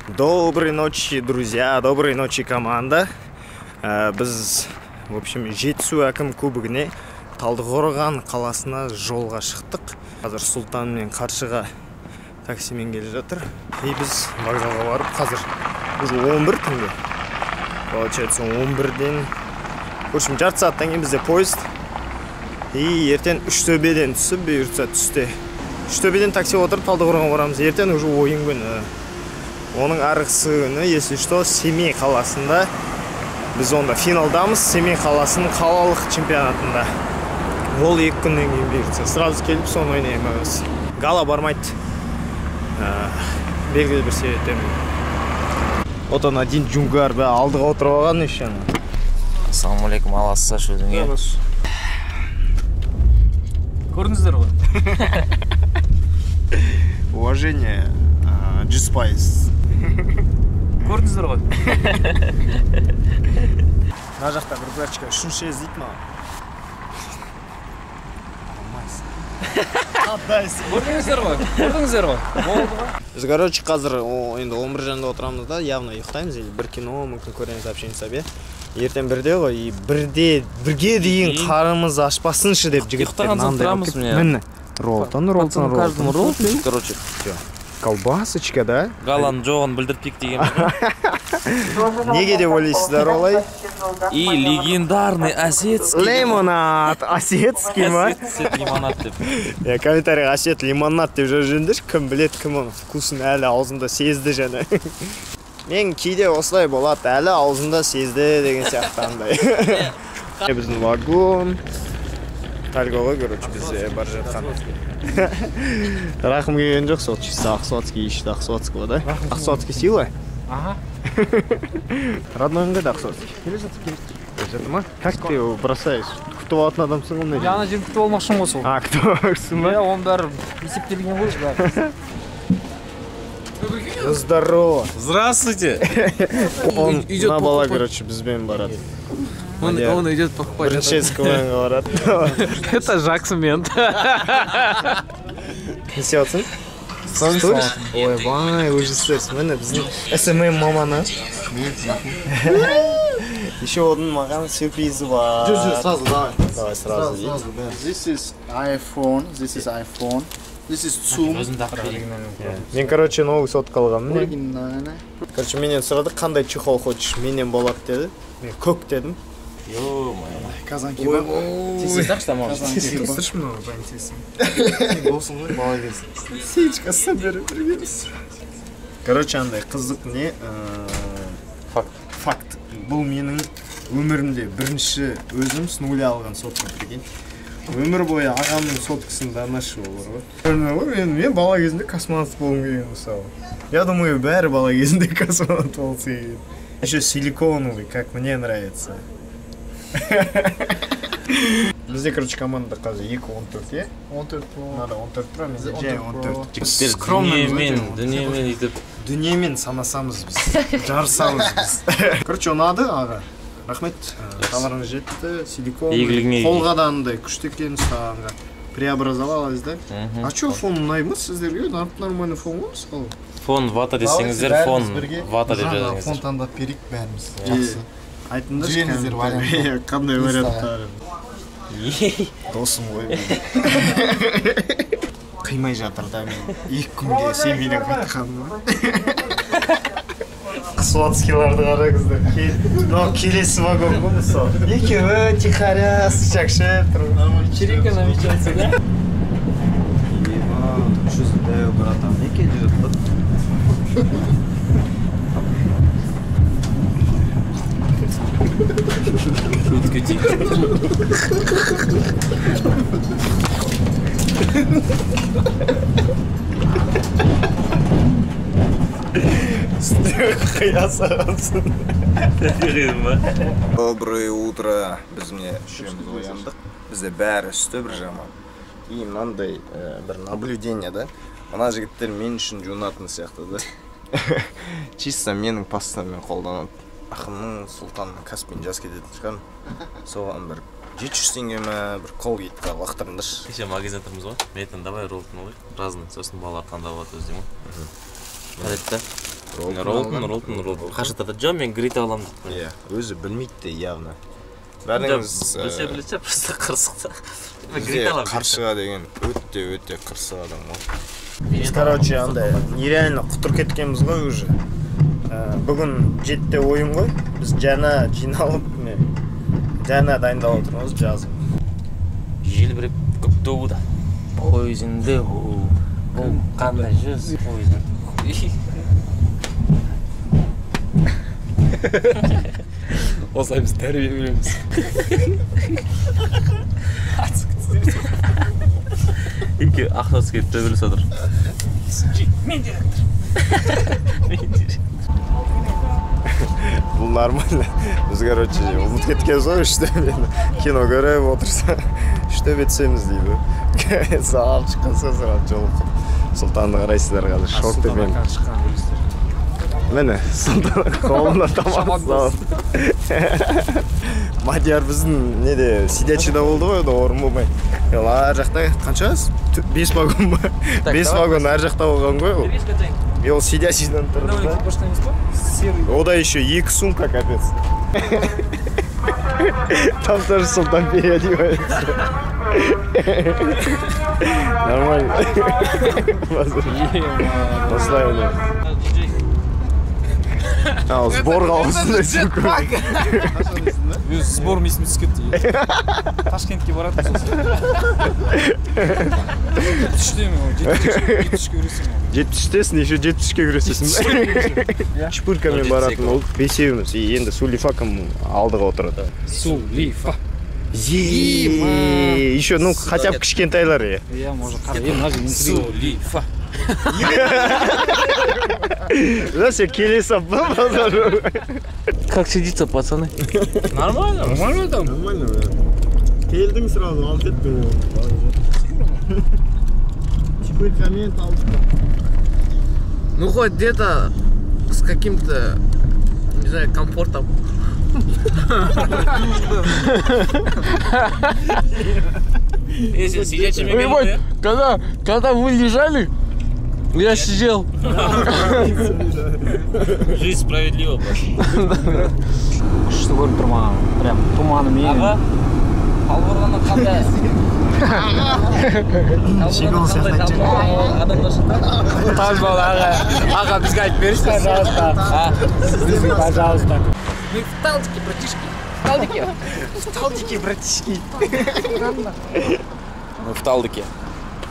Доброй ночи, друзья, доброй ночи, команда. Біз, в общем, Жетісу әкім кубогіне Талдықорған қаласына жолға шықтық. Қазір Сұлтан мен Қаршыға таксимен келе жатыр. И біз вокзалға барып, қазір уже 11 түнде. Получается, 11-ден, в общем, жарты сағаттан кейін бізде поезд. И ертең Үштөбеден түсіп, бұйыртса түсте. Үштөбеден такси отырып Талдықорғанға барамыз. Ертең уже ойын күні. Оның арғысы күні, если что, Семей қаласында. Біз онда финалдамыз, Семей қаласының қалалық чемпионатында. Ол 2 күннен кейін бұйыртса. Сразу келіп, соны ойнаймыз. Гала бармайды. Белгілі бір себептермен. Вот он один джунгар, алдыға отырып алған еще. Ассалаумалейкум, аласыздар шөліңе. Көрдіңіздер ғой? Уважение, G-Spice. Көрдіңіздер ғой? Мына жақта бір брачка 3-ші іздейді ма? Көрдіңіздер ғой? Болды ғой? Біз, короче, қазір енді 11 жанында отырамыз да, явно ұйықтаймыз, бір кино мүмкін көреміз, общение сабе. Ертең бірде ғой, и бірге дейін қарымыз ашпасыншы деп жігіттер мынандай болып міне. Ролтон. Каждому ролл, короче. Колбасочка, да? Галаның жоғын білдіртпек деген. Неге деп ойлайсыздар олай? И легендарный осетский. Лимонад, осетский ма? Осет лимонад деп. Комментарийға осет лимонад деп жүргендер, кім білет, кім оның вкусын әлі аузында сезді және. Мен кейде осылай болады, әлі аузында сезді деген сияқтандай. Біздің вагон. Тальгоға, короче, біз бар жатқан. Рахым келген жоқ, сол чисто Ақсуатский ешті Ақсуатского, да? Ақсуатский сила? Ага. Родной қайда Ақсуатский? Келе жатыр ма? Как ты его бросаешь? Күтіп алатын адамсың ғой? Я ана жерін күтіп алмақшым ғой сол. Күтіп алмақшың ба? Оның бәрі есептелген ғой бәрі. Здорово. Здравствуйте. Он на бала, короче, бізбен барады. Он идет покупать. Бринчевского говорят. Это Жаксмент. Не істеватсың? Сторис? Ой, бай, уже сторис. Міне біздің SMM маманы. Еще один маған сюрпризі бар. Сразу, давай. Давай, сразу. This is iPhone. This is Zoom. Мен, короче, новый сотка алғам. Оригинальный. Короче, менен сұрады, қандай чехол хочешь? Менен болады деді. Мен көк дедім. Казанки бар. Сесіздақ что может? Слышь, много поинтереснее. Болсын ғой, бала келсін. Сечкасы беріп біргеміз. Короче, андай қызық не? Факт. Бұл менің өмірімде бірінші өзім с нуля алған сотка прикинь. Өмір бойы ағамның соткасын дарнашы болар ғой. Мен бала кезінде космонавт болғым келген мысалы. Я думаю, бәрі бала кезінде космонавт болса егер. Еще силиконовый, как мне нравится. Бізде, короче, команда қазір 2-14, е? 14 бол. Надо 14 тұра, менде жай 14. Дүниемен етіп. Дүниемен санасамыз біз, жарысамыз біз. Короче, ұнады аға. Рахмет, товарыңыз жетті, силикон, қолға да андай күшті екен ұстағанға. Преобразовалась, да? А чё фон ұнаймыз сіздерге? Нормальный фон ғой мысалы? Фон вата десеңіздер, фон вата деп жазыңыздар. Фон таңдап берейік бәріміз. Жақсы. Айтыңдаршы Жеңіздер вариант. қандай варианттар. Досым ғой. Қимай жатыр да мен. 2 күнге Семейден қайтқаным. Ақсуатскийларды қараңыздар. Келесі вагон ғой мысалы. Екеуі тихаря сычақшы тұр. Вечеринка намечается, да? Что за даю, братан? Неке идет. Шутка тихо. Доброе утро. Біз міне үшеуміз ояндық. Бізде бәрі үсті бір жаман. И мынандай бір наблюдение, да? Мына жігіттер мен үшін жуынатын сияқты, да? Чисто менің пастамен қолданады. Ақынның Сұлтанның Каспин жас кететін шығар. Соған бір 700 теңге ме бір колгейтқа лақтырыңдаршы. Кеше магазин тұрмыз ғой. Мен давай роллтын алайық. Разный. Сосын балалар таңдап алады өздері ме? Әдетте. Ролтон. Қашықтады. Жоқ, мен грит аламын. Иә, өзі білмейді де явно. Бәріңіз Білсе, просто қырсықта. бізде қаршыға деген өте қырсық адам ғой. Біз, короче, андай нереально құтыр кеткенбіз ғой уже. Бүгін 7-те ойын ғой. Біз жаңа жиналып, жаңа дайындалып отырмыз жазып. Желбіреп көкті ұғуда. Пойызынды ұғы. Бұл қандай жүз пойызын. Осылай біз тәрбие береміз. Екі ақнос келіп төбелес отыр. Мен директор. Бұл нормально. Біз, короче, ұмыт кеткен соң үште мен кино көріп отырса, үште бетсеміз дейді. Сағал шыққан соң сағал жолықып. Сұлтанды қарайсыздар қазір шорты мен. Мені Сұлтан қолына тамақ салып. Мадияр біздің неде сидячийда болды ғой, орын болмай. Ар жақта қанша? 5 вагон ба? 5 вагон ар жақта болған ғой ол. Ол сидячийдан тұрды да. Ода еще 2 сумка, капец. Там тоже Султан переодевается. Нормально. Послай. Сборға осындай сумка. Сбор месін түскетті. Ташкентке баратын сосын. Түште ме? 70-ке көресің. 70-тесін, еще 70-ке көресесің. Чпыркамен баратын ол бесеуіміз. Енді Сулифаком алдыға отырады. Сулифа. Еще, ну, хотя бы кішкентайлар, е. Я, может, Сулифа. Знаете, келесап был базару. Как сидится, пацаны? Нормально. Нормально там? Нормально, келдің сразу, алып еттің. Чпыркамен талдық. Ну, хоть где-то с каким-то, не знаю, комфортом. Если сидячими говорить, Когда вы лежали, я сидел. жизнь справедлива. Что говорит туман? Прям туманом едем. Аға, қалбырғаны қандай? Шегол сияқты. Таз бол, аға, бізге айтып берші, пожалуйста. Пожалуйста. Мы в Талдике, братишки. В Талдике, братишки. Мы в Талдыке.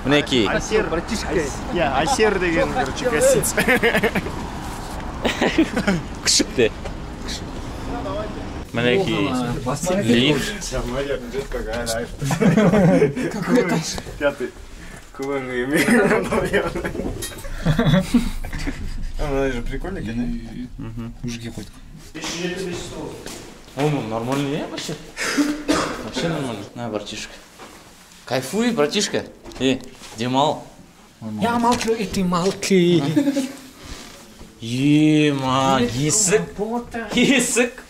Мінекей. Асер, братишка. Я, Асер деген, короче, гостиница. Күшікте. Мінекей. Лифт. Какой этаж? 5-й. Куланный имею. Она же прикольная, конечно. Мужики ходят. Он нормальный, не, вообще? Вообще нормально. На, братишка. Кайфуй, братишка. Демал. Я молчу, и ты молчи. Ема, есік. Есік.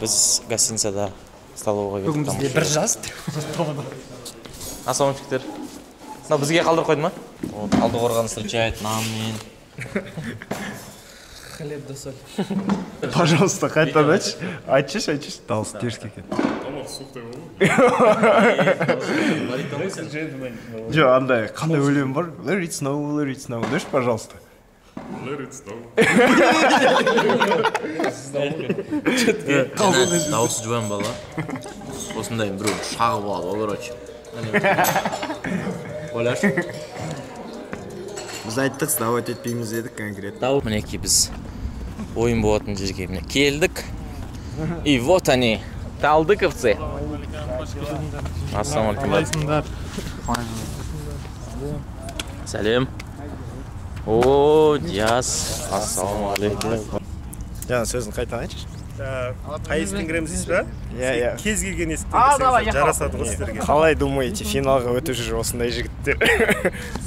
Біз гостиницада столовыйға Бүгін келдік. бізде бір жас. Асаумчиктер. Мына бізге қалдырып қойды ма? Талдықорған встречает нанмен. Хлеб да соль. Пожалуйста, қайтадан айтшы. Айтшы, дауыс теріс кеткен. Жоқ, андай, қандай өлең бар? Let it snow, деші, пожалуйста. Дауысы жуан бала. Осындай біреу шағып алып, короче. Ойлашы. Біз айттық, давать етпейміз дедік конкретно. Мінекей біз ойын болатын жерге келдік. И вот они, талдыковцы. Ассалаумалейкум. Сәлем. О, Диас. Ассалаумалейкум. Жаңа сөзін қайтадан айтшы. қай естен кіреміз дейсіз ба? Иә. Кез келген естен кірсеңіз жарасады ғой сіздерге. Қалай думаете, финалға өтіп жүр осындай жігіттер?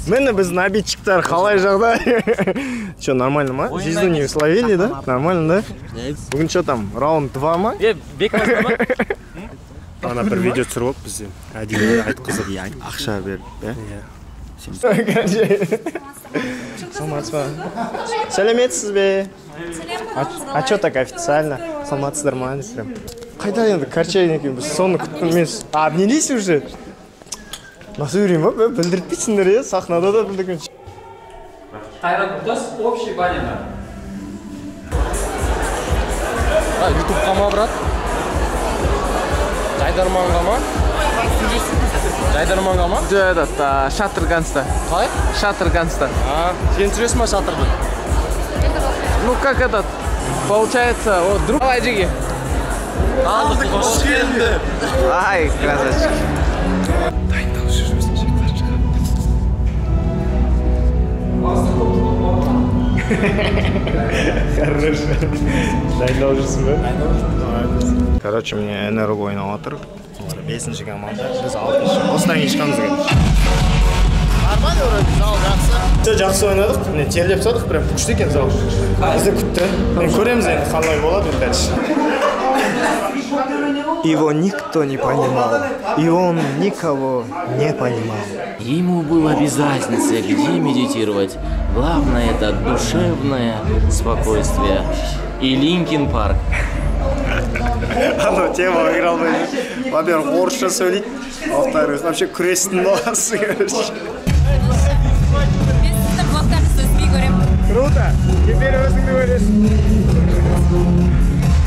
Міне біздің обидчиктар қалай жағдай? Че, нормально ма? Звезду не словили, да? Нормально, да? Бүгін что там, раунд 2 ма? Бекмасты ма? Ана бір видео түсіріп алып бізде. Әдейі айтқызып. Ақша беріп, иә? Саламатсыз ба? Сәлеметсіз бе? А что так официально? Саламатсыздар ма десем. Қайда енді Корчагин екен, біз соны күттім емес. Обнялись уже? Насыл берейін ба? Білдіртпейсіңдер, е? Сахнада да білдірген. Қайрат Нұртас, общий баннер. Ютубқа ма, брат? Жайдарманға ма? Жайдарманға ма? Этот, Шатырганста. Қай? Шатырганста. Сен түсіресің ма шатырды? Ну как этот, получается, вот друг... Давай, Джиги. Алдық, қош келді. Ай, красавчик. Дайындалып жүрмесін жектар шығады. Хорошо. Дайындалып жүрсің бе? Короче, мне энерго ойнап отыр. 5-ші команда, біз 6-ші. Осыдан кейін шығамыз екен. Нормально вроде, зал жақсы. Жақсы ойнадық, міне терлеп тастадық, прям күшті екен зал. Бізді күтті. Мен көреміз енді қалай болады дальше. Его никто не понимал, и он никого не понимал. Ему было без разницы, где медитировать. Главное это душевное спокойствие. И Линкин Парк. Анау тема выиграл бы. Во-первых, орысша сөйлейді. Во-вторых, вообще күрестің баласы, короче. Круто! Теперь өзіңді көресің.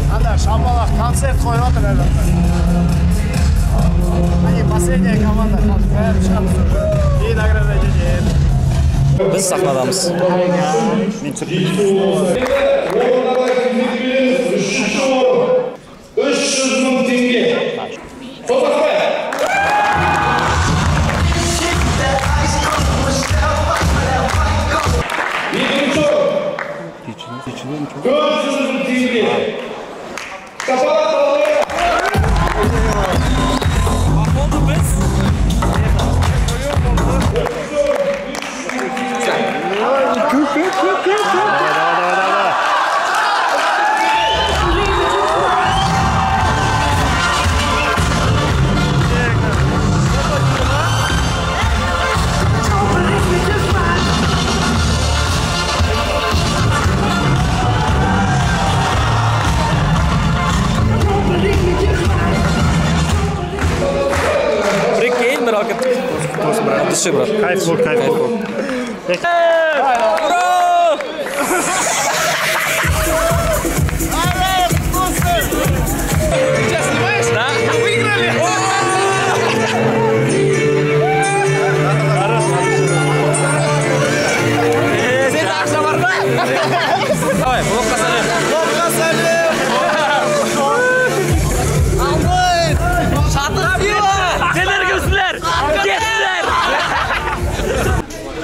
Анда шамалақ концерт қойып отыр әлі. Они последняя команда. Бәрі шығамыз уже. И награждать етеді. Біз сахнадамыз. Мен түсірдім. 300 мың теңге. Топақбай. Екінші орын. 400 мың теңге. Шапалақ қалай. Дыши, брат. Кайф бол, кайф бол. Сейчас снимаешь? Да. Выиграли! Сен ақша бар ма? Давай, блокқа салем. Блокқа салем! Алдын! Шатыр сүйі! Сендер кімсіңдер? Кеттіңдер!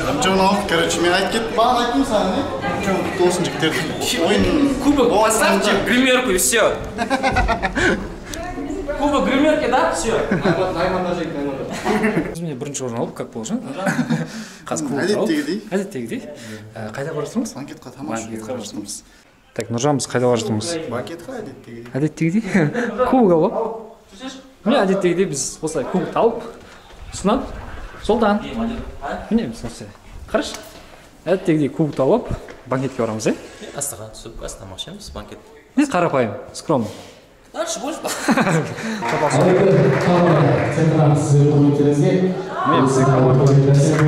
Амчонов, короче, мен айтып кеттім, баған айттым саған, не? Амчонов тосын жігіттерді. Ойын... Кубок, поставьте гримерку и все. Кубок, гримерки, да? Все. Найманда жейді, найманда. Біз міне бірінші орын алып, как болжан? Әдеттегідей. Әдеттегідей. Қайда бара жатырмыз? Банкетқа тамаш бара жатырмыз. Так, Нұржан, біз қайда бара жатырмыз? Банкетқа әдеттегідей. Әдеттегідей? Кубок алып. Міне әдеттегідей біз осылай кубокты алып, ұсынады. Солдан. Міне біз осылай. Қараш. Әдеттегідей кубокты алып, банкетке барамыз, е? Астаға түсіп, астам ақшамыз банкет. Не қарапайым, скромно. Дальше больше.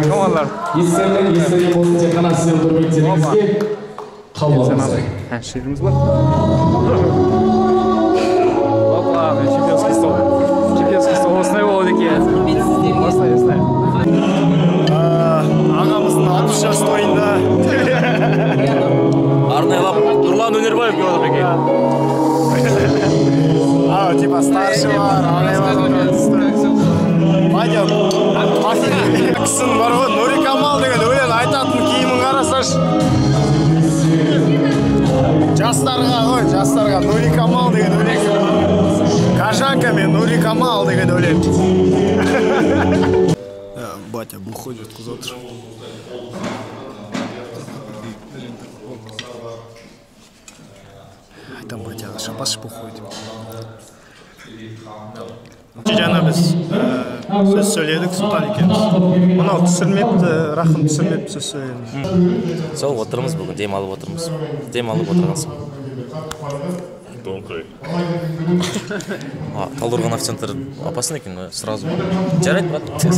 Командалар. Естелік болсын тек қана сіздер көрмектеріңізге қалуыңыздар. Шеріміз бар. Опа, мен чемпионский стол. Чемпионский стол осындай болады екен. Осындай. Ағамыздың 60 жас тойында. Арнайлап Нұрлан Өнербаев келіп отыр екен. Типа старшылар, пойдем. Кісін бар ғой, Нурикамал деген өлең айтатын киімін қарасаш. Жастарға ғой, жастарға Нури Камал деген өлең. Кашанка мен Нури Камал деген өлең. Батя бухой жатқызып отыр. Айтам батяға шапаш бухой деп. Жаңа біз сөз сөйледік, Сұлтан екенбіз. Мынау түсірмепті, Рахым түсірмепті сөз сөйледік. Сол отырмыз бүгін, демалып отырмыз. Демалып отырған соң. Талдықорған официанттар опасын екен, сразу. Жарайды, бат, тез.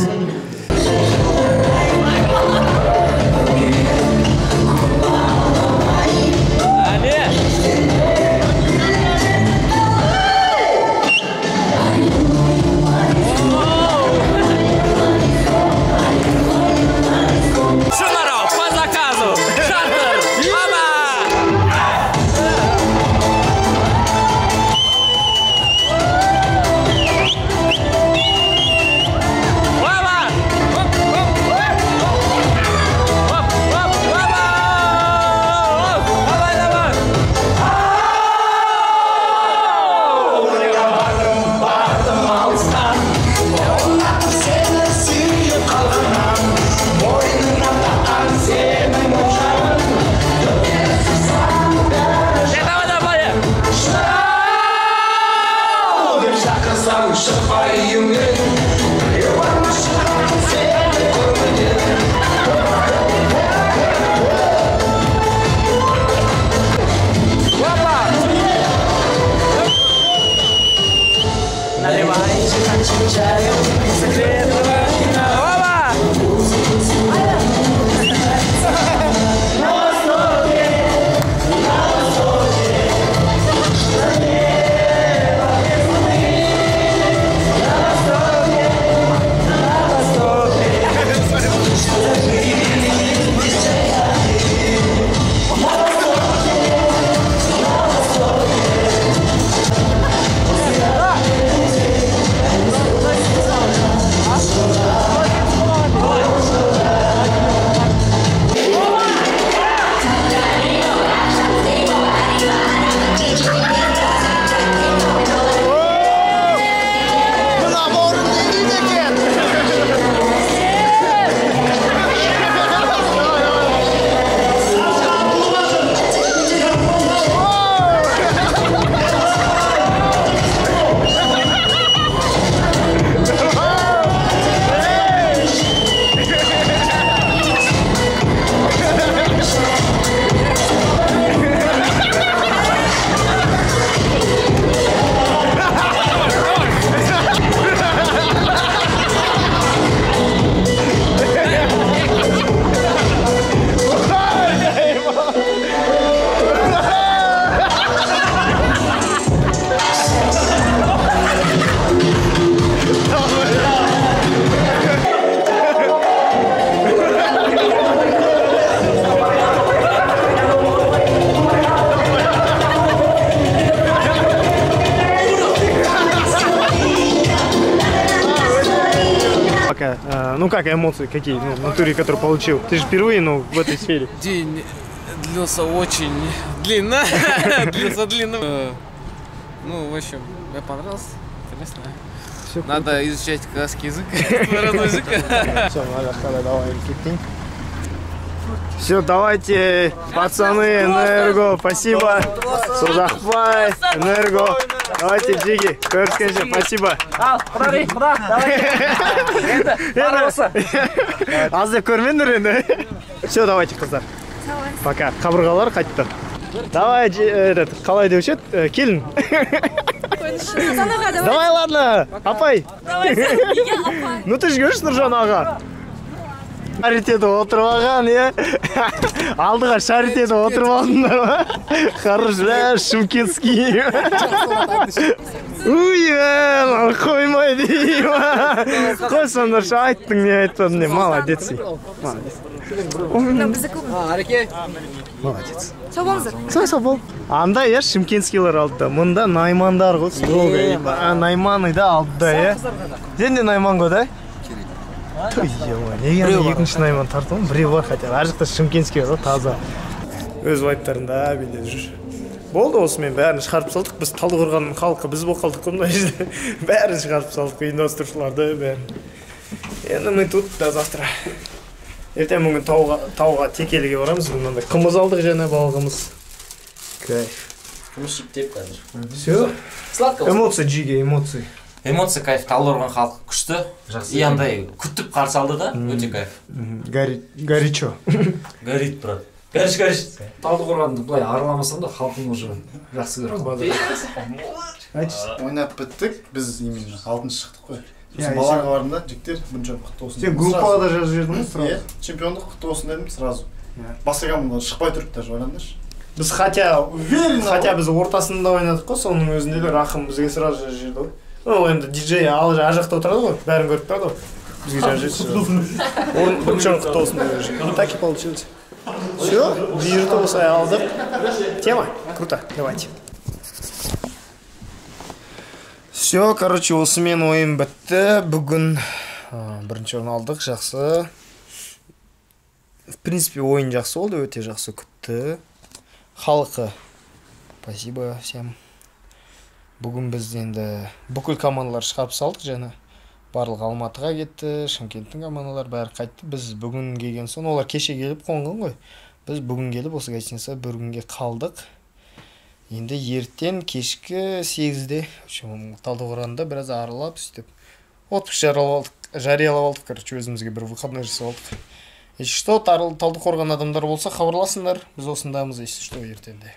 Ну как эмоции, какие, ну, в натуре, которые получил? Ты же впервые, ну, в этой сфере. День длился очень длинно. Длился длинно. Ну, в общем, мне понравилось. Интересно. Все надо изучать казахский язык. Родной язык. Все, давайте, пацаны, Энерго, спасибо. Сузахбай, Энерго. Давайте, Джиги, көріскенше, спасибо. Құдай, Аз деп көрмендер енді. Все, давайте, қыздар. Пока. Қабырғалар қайтты. Давай, қалай деуші еді? Келін. Давай, ладно. Апай. Ну ты же көрші Нұржан аға. Шаритеді отырып алған, е? Алдыға шаритеді отырып алдыңдар ма? Хорошо, шымкентский. Уй, қоймай дейм. Қой сондаршы айттың, не айтпадың, не? Молодец. Молодец. Сау болыңыздар. Сау бол. Анда, е, шымкентскийлер алды. Мұнда наймандар ғой, строго. Найманы да алды да, е? Сен де найман ғой, да? Той, ема, неге екінші найман тартуым? Біреу бар, хотя ар жақта шымкентский бар, таза. өз вайптарында билеп жүр. Болды, осымен бәрін шығарып салдық. Біз Талдықорғанның халқы, біз болып қалдық қой мына жерде. Бәрін шығарып салдық, ұйымдастырушыларды бәрін. Енді мы тут до завтра. Ертең бүгін тауға текеліге барамыз. Мынандай қымыз алдық және балығымыз. Кайф. Қымыз жеп қазір. Все. Сладко. Эмоция жиге, эмоция. Эмоция кайф. Талдықорған халқы күшті. И андай күтіп қарсы алды да, өте кайф. Горячо. Горит, брат. Гориш. Талдықорғанды былай араламасам да халқың уже жақсы көреді. Ойнап біттік, біз именно алтыншы шықтық қой. Сосын балаға бардым да, жігіттер, бұншам құтты болсын. Сен группаға да жазып жібердің ғой сразу? Чемпиондық құтты болсын дедім сразу. Басқа командаға шықпай тұрып даже ойлаңдаршы. Біз хотя біз ортасында ойнадық қой, соның өзінде де Рахым бізге сразу жазып жіберді ғой. Ол енді диджей ар жақта отырады ғой, бәрін көріп тұрады ғой. Бізге жазып жіберді. Бұншам құтты болсын деп. Так и получилось. Все, виртуоз алдық. Тема? Круто, давайте. Все, короче, осымен ойын бітті. Бүгін бірінші орын алдық, жақсы. В принципе, ойын жақсы болды, өте жақсы күтті. Халқы, спасибо всем. Бүгін біз енді бүкіл командалар шығарып салдық және. Барлық Алматыға кетті, Шымкенттің командалары бәрі қайтты. Біз бүгін келген соң, олар кеше келіп қонған ғой. Біз бүгін келіп осы гостиница бір күнге қалдық. Енді ертең кешкі 8-де Талдықорғанда біраз аралап сөйтіп отпуск жариялап алдық, короче, өзімізге бір выходной жасап алдық. Если что, Талдықорған адамдар болса, хабарласыңдар. Біз осындамыз, если что, ертеңде.